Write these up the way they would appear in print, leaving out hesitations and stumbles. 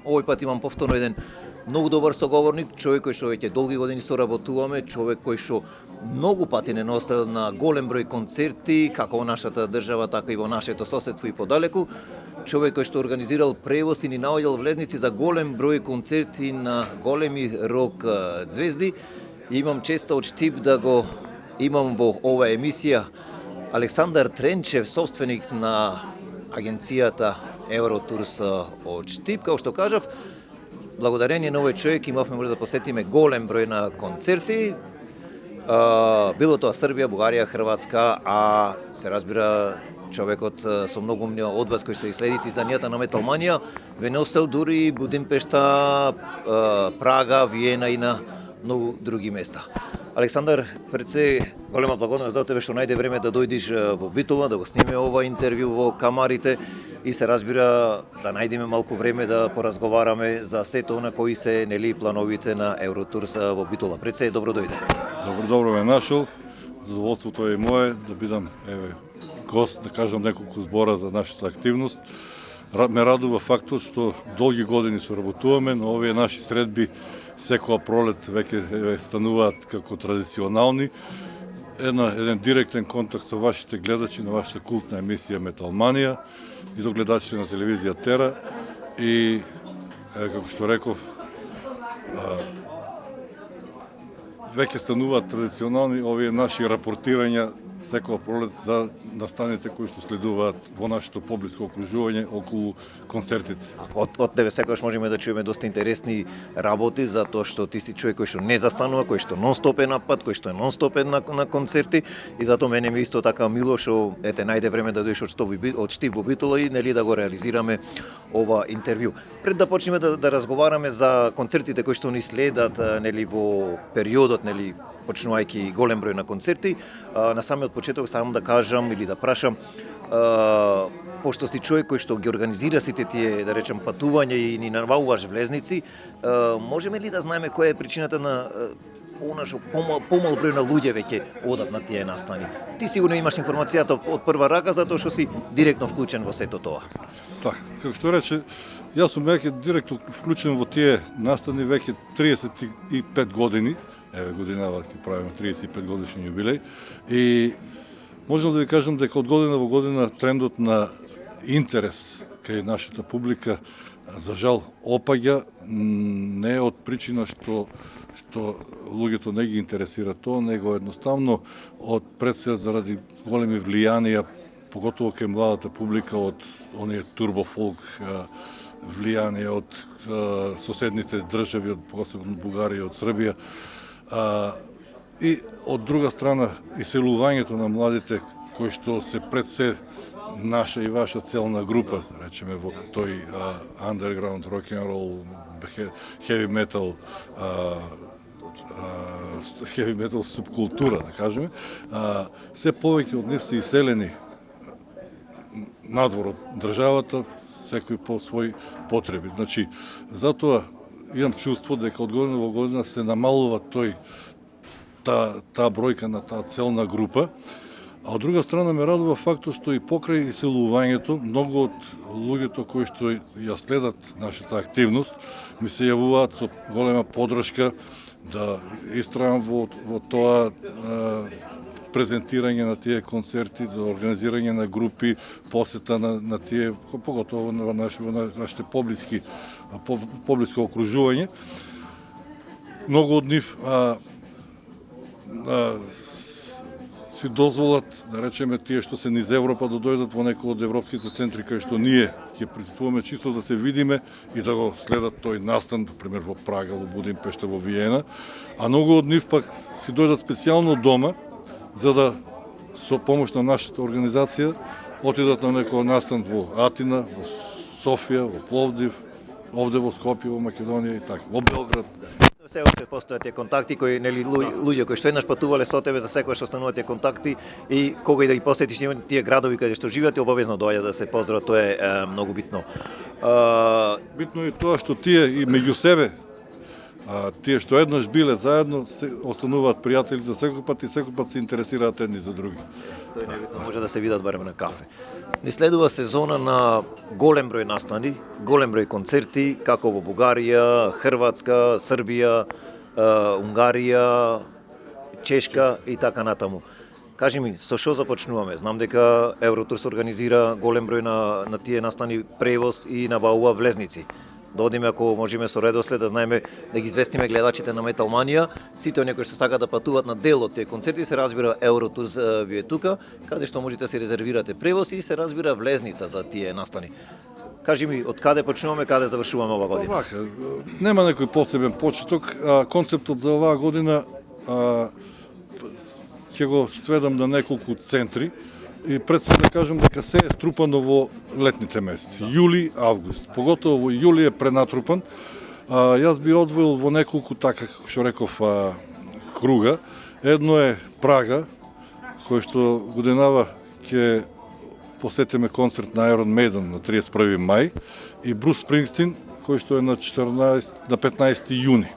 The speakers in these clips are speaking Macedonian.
Овој пат имам повторно еден многу добар соговорник, човек кој што веќе долги години соработуваме, човек кој што многу пати не носта на голем број концерти, како во нашата држава, така и во нашето соседство и подалеку. Човек кој што организирал превоз и ни наоѓал влезници за голем број концерти на големи рок звезди. И имам честа од Штип да го имам во оваа емисија Александар Тренчев, собственик на агенцијата Евротурс од Штип. Како што кажав, благодарение на овој човек имавме може да посетиме голем број на концерти. Било тоа Србија, Бугарија, Хрватска, а се разбира човекот со многу од вас кои што следите изданијата на Металманија, ве носел дури Будимпешта, Прага, Виена и на многу други места. Александар, пред се голема благодарност за тебе што најде време да дојдиш во Битола, да го сниме ова интервју во камарите и се разбира да најдеме малку време да поразговараме за сето на кои се нели плановите на Евротурс во Битола. Пред се добро дојде. Добро ме нашол. Задоволството е мое да бидам гост, да кажам неколку збора за нашата активност. Ме радува фактот што долги години соработуваме, но овие наши средби секоја пролет веќе стануваат како традиционални. Еден директен контакт со вашите гледачи на вашата култна емисија Металманија и до гледачите на телевизија Тера. И, како што реков, веќе стануваат традиционални овие наши рапортирања секоја пролет за настаните кои што следуваат во нашето поблиско окружување околу концертите. Од тебе секогаш можеме да чуеме доста интересни работи, затоа што ти си човек кој што не застанува, кој што нон-стоп е на пат, кој што е нон-стоп е на концерти и затоа мене ми исто така мило што најде време да дојдеш од Штип во Битола и нели да го реализираме ова интервју. Пред да почнеме да разговараме за концертите кои што ни следат нели во периодот нели почнувајќи голем број на концерти, на самиот почеток сам да кажам или да прашам, пошто си човек кој што ги организира сите тие, да речем, патувања и ни набавуваш влезници, можеме ли да знаеме која е причината на што помал број на луѓе веќе одат на тие настани? Ти сигурно имаш информацијата од прва рака затоа што си директно вклучен во сето тоа. Така, како што рече, јас сум веќе директно вклучен во тие настани веќе 35 години. Годинава ќе правиме 35 годишен јубилеј и можам да ви кажам дека од година во година трендот на интерес кај нашата публика за жал опаѓа, не е од причина што луѓето не ги интересира тоа, него едноставно од председ заради големи влијанија, поготово кај младата публика од оние турбофолк влијанија од соседните држави, од посебно Бугарија, од Србија. И од друга страна иселувањето на младите кои што се пред се наша и ваша целна група, речеме во тој underground, rock and roll, heavy metal, субкултура, да кажеме, се повеќе од нив се иселени надвор од државата, секој по своји потреби. Значи, затоа имам чувство дека од година во година се намалува таа бројка на таа целна група, а од друга страна ме радува фактот што и покрај иселувањето, многу од луѓето кои што ја следат нашата активност, ми се јавуваат со голема подршка да истрајам во тоа презентирање на тие концерти, за организирање на групи, посета на тие, поготово на нашите поблиско окружување. Многу од нив си дозволат, да речеме, тие што се низ Европа да дојдат во некој од европските центри кај што ние ќе присуствуваме чисто да се видиме и да го следат тој настан, например во Прага, во Будимпешта, во Виена, а многу од нив пак си дојдат специјално дома за да со помош на нашата организација отидат на некој настан во Атина, во Софија, во Пловдив, овде во Скопје, во Македонија и така, во Белград. Се уште постојат тие контакти кои нели луѓе кои што еднаш патувале со тебе за секој што стануваат тие контакти и кога и да ги посетиш тие градови каде што живеат, обавезно доаѓа да се поздрават, тоа е многу битно. Битно е тоа што тие и меѓу себе тие што еднаш биле заедно се остануваат пријатели за секој пат и секој пат се интересираат едни за други. Тоа е небитно, може да се видат барем на кафе. Ни следува сезона на голем број настани, голем број концерти, како во Бугарија, Хрватска, Србија, Унгарија, Чешка и така натаму. Кажи ми, со што започнуваме? Знам дека Евротур се организира голем број на тие настани превоз и набавува влезници. Да одиме, ако можеме со редослед, да знаеме, да ги известиме гледачите на Металманија. Сите оние кои што сакаат да патуваат на дел од тие концерти, се разбира Евротур ви е тука, каде што можете да се резервирате превоз и се разбира влезница за тие настани. Кажи ми, од каде почнуваме, каде завршуваме ова година? Овака, нема некој посебен почеток. Концептот за оваа година ќе го сведам на неколку центри. И пред се да кажам дека се е струпано во летните месеци, јули, август. Поготово во јули е пренатрупан. Јас би одвоил во неколку, така како што реков, круга. Едно е Прага, кој што годинава ќе посетиме концерт на Iron Maiden на 31 мај и Брус Спрингстин, кој што е на 15 јуни.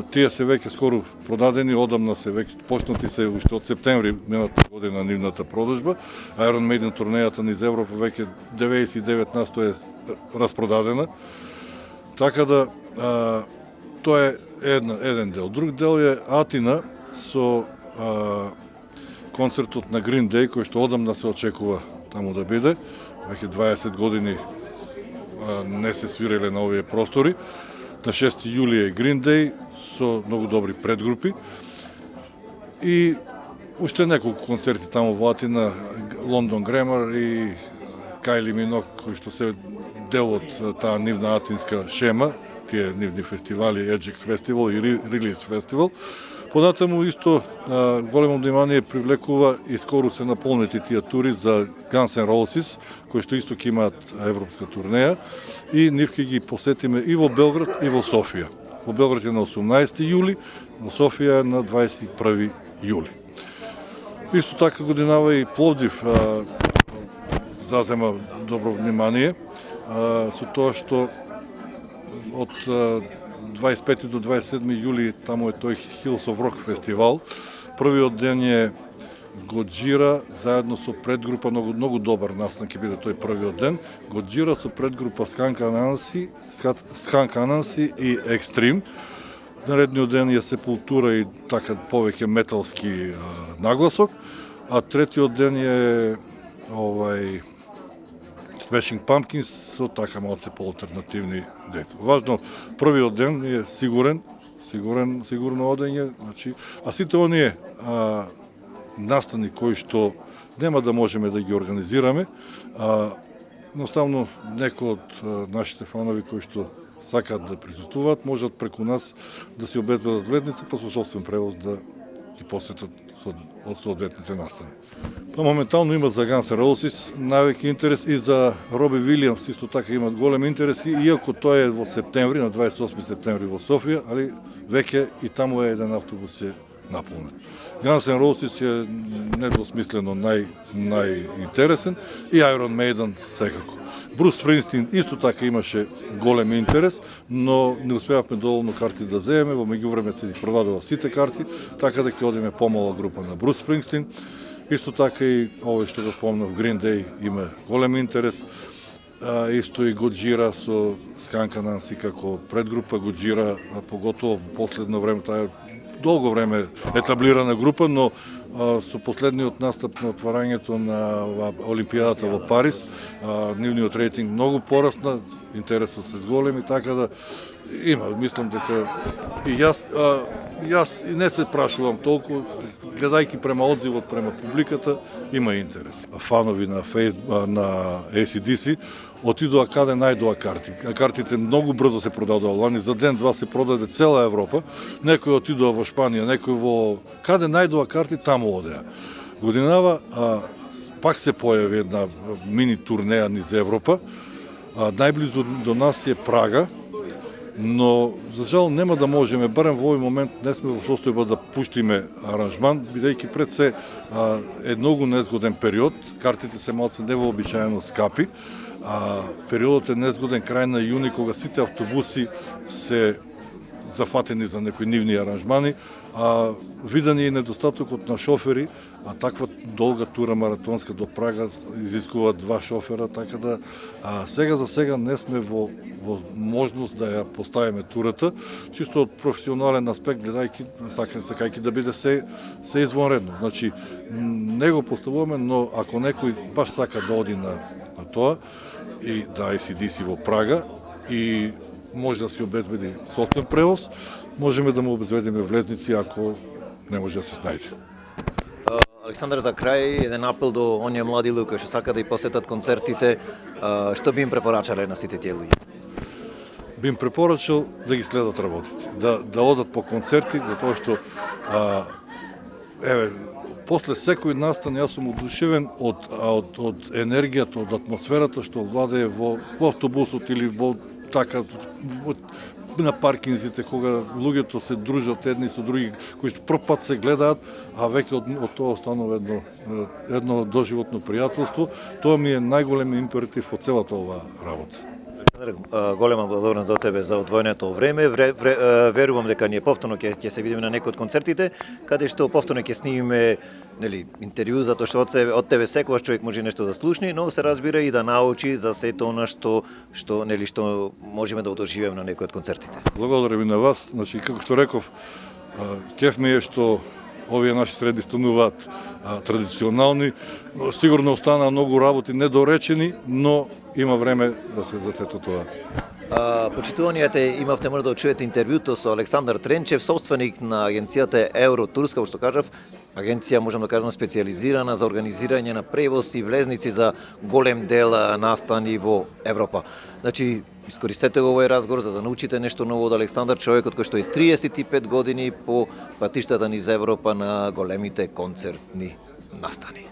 Тие се веќе скоро продадени, одамна се веќе почнати се уште од септември мината година нивната продажба. Iron Maiden турнејата низ Европа веќе 99% е распродадена. Така да тоа е еден дел. Друг дел е Атина со концертот на Green Day, кој што одамна се очекува таму да биде. Веќе 20 години не се свиреле на овие простори. На 6 јули е Green Day со многу добри предгрупи и уште неколку концерти таму во Атина, Лондон Гремар и Кайли Минок, кои што се дел од таа нивна атинска шема, тие нивни фестивали, Eject Festival и Release Festival. Понатаму исто големо внимание привлекува и скоро се наполнети тие тури за Guns N' Roses, кои што исто ќе имаат европска турнеја и нив ќе ги посетиме и во Белград и во Софија. Во Белград е на 18 јули, во Софија е на 21 јули. Исто така годинава и Пловдив зазема добро внимание со тоа што од 25 до 27 јули таму е тој Hills of Rock фестивал. Првиот ден е Годжира заедно со предгрупа, многу добар настан ќе биде тој првиот ден. Годжира со предгрупа Skunk Anansi и Extreme. Наредниот ден е Сепултура и така повеќе металски нагласок, а третиот ден е Smashing Pumpkins со така малце по-алтернативни деца. Важно, првиот ден е сигурно одење, значи, а сите оние настани кои што нема да можеме да ги организираме, едноставно некои од нашите фанови кои што сакаат да присуствуваат, можат преку нас да си обезбедат влезница, па со собствен превоз да ги посетат од соодветните настани. Па моментално има за Guns N' Roses највеќе интерес и за Роби Вилијамс исто така имат голем интерес, иако тоа е во септември, на 28 септември во Софија, али веќе и таму е еден автобус е наполнет. Guns N' Roses е недвосмислено најинтересен и Iron Maiden секако. Брус Спрингстин исто така имаше голем интерес, но не успеавме доволно карти да земеме, во меѓувреме се продадува сите карти, така да ќе одиме помала група на Брус Спрингстин. Исто така и овој што го спомнав, Green Day има голем интерес. Исто и Годжира со Skunk Anansi како предгрупа. Годжира, поготово во последно време, таа е долго време етаблирана група, но со последниот настап на отварањето на Олимпијадата во Париз, нивниот рейтинг многу порасна, интересот се зголеми, така да има, мислам дека и јас и не се прашувам толку, гледајќи према одзивот према публиката, има интерес. Фанови на AC/DC отидоа каде најдоа карти. Картите многу брзо се продадоа. Лани за ден-два се продаде цела Европа. Некој отидоа во Шпанија, некој во каде најдоа карти, таму одеа. Годинава пак се појави една мини турнеја низ Европа. Најблизу до нас е Прага, но за жал нема да можеме, барем во овој момент не сме во состојба да пуштиме аранжман, бидејќи пред се е многу незгоден период, картите се малце невообичаено скапи, периодот е незгоден крај на јуни, кога сите автобуси се зафатени за некои нивни аранжмани, виден е и недостатокот на шофери, а таква долга тура маратонска до Прага изискува 2 шофера, така да сега за сега не сме во можност да ја поставиме турата, чисто од професионален аспект, гледајќи, сакајќи да биде се извонредно. Значи, не го поставуваме, но ако некој баш сака да оди на тоа и да ACDC во Прага и може да си обезбеди собствен превоз, можеме да му обезбедиме влезници ако не може да се снајде. Александар, за крај, еден апел до оние млади луѓе што сака да ја посетат концертите, што би им препорачале на сите тие луѓе? Би им препорачал да ги следат работите, да одат по концерти, затоа што после секој настан јас сум одушевен од енергијата, од атмосферата што владее во автобусот или во така на паркинзите, кога луѓето се дружат едни со други, кои прв пат се гледаат, а веќе од тоа останува едно доживотно пријателство. Тоа ми е најголем императив од целата оваа работа. Голема благодарност до тебе за одвоеното време. Верувам дека ние повторно ќе се видиме на некои од концертите, каде што повторно ќе снимиме интервју, затоа што од тебе секогаш човек може нешто да слушне, но се разбира и да научи за сето она што можеме да доживееме на некои од концертите. Благодарам и на вас. Значи, како што реков, кеф ми е што овие наши средби стануваат традиционални. Сигурно останаа многу работи недоречени, но има време да се за сето тоа. Почитуванијата имавте може да чуете интервјуто со Александар Тренчев, собственик на агенцијата Евротурска, што кажав, агенција можам да кажам специјализирана за организирање на превоз и влезници за голем дел настани во Европа. Значи, искористете го овој разговор за да научите нешто ново од Александар, човекот кој што е 35 години по патиштата низ Европа на големите концертни настани.